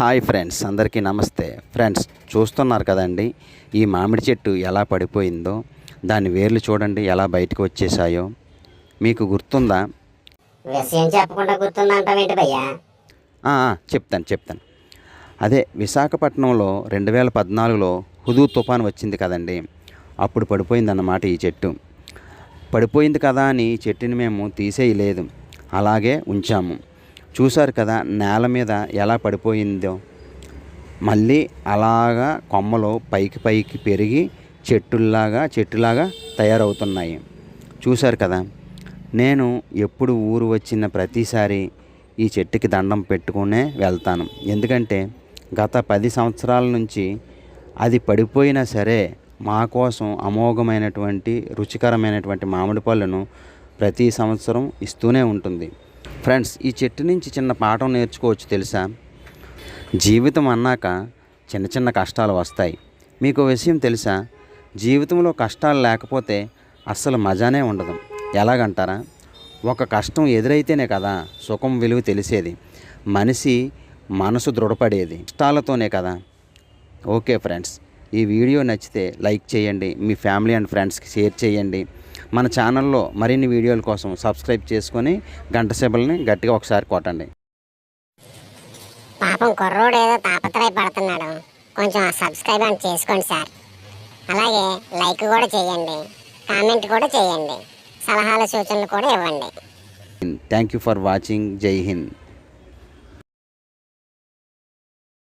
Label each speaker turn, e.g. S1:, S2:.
S1: Hi friends, అందరికీ నమస్తే. Friends, చూస్తున్నారు కదండి ఈ మామిడి చెట్టు ఎలా పడిపోయిందో. దాని వేర్లు చూడండి ఎలా బయటకు వచ్చేసాయో. మీకు గుర్తుందా?
S2: విషయం చెప్పకుండా గుర్తుందంటావేంటి భయ్యా?
S1: చెప్తాను. అదే విశాఖపట్నంలో 2014లో హుదూ తుఫాన్ వచ్చింది కదండి. అప్పుడు పడిపోయిందన్నమాట ఈ చెట్టు. పడిపోయింది కదా అని ఈ చెట్టుని మేము తీసేయలేదు, అలాగే ఉంచాము. చూశారు కదా నేల మీద ఎలా పడిపోయిందో. మళ్ళీ అలాగా కొమ్మలు పైకి పెరిగి చెట్టులాగా తయారవుతున్నాయి. చూశారు కదా. నేను ఎప్పుడు ఊరు వచ్చిన ప్రతిసారి ఈ చెట్టుకి దండం పెట్టుకునే వెళ్తాను. ఎందుకంటే గత 10 సంవత్సరాల నుంచి అది పడిపోయినా సరే మా కోసం అమోఘమైనటువంటి రుచికరమైనటువంటి మామిడి పళ్ళను ప్రతి సంవత్సరం ఇస్తూనే ఉంటుంది. ఫ్రెండ్స్, ఈ చెట్టు నుంచి చిన్న పాఠం నేర్చుకోవచ్చు తెలుసా? జీవితం అన్నాక చిన్న చిన్న కష్టాలు వస్తాయి. మీకు విషయం తెలుసా? జీవితంలో కష్టాలు లేకపోతే అస్సలు మజానే ఉండదు. ఎలాగంటారా? ఒక కష్టం ఎదురైతేనే కదా సుఖం విలువ తెలిసేది, మనిషి మనసు దృఢపడేది. కష్టాలతోనే కదా. ఓకే ఫ్రెండ్స్, ఈ వీడియో నచ్చితే లైక్ చేయండి, మీ ఫ్యామిలీ అండ్ ఫ్రెండ్స్కి షేర్ చేయండి. మన ఛానల్లో మరిన్ని వీడియోల కోసం సబ్స్క్రైబ్ చేసుకొని గంట సింబల్ని గట్టిగా ఒకసారి కొట్టండి.
S2: పాపం కుర్రోడు ఏదో తాపత్రయపడుతున్నాడు, కొంచెం సబ్స్క్రైబ్ అని చేసుకోండి సార్. అలాగే లైక్ కూడా చేయండి, కామెంట్ కూడా చేయండి, సలహాలు సూచనలు కూడా ఇవ్వండి.
S1: Thank you for watching. జై హింద్.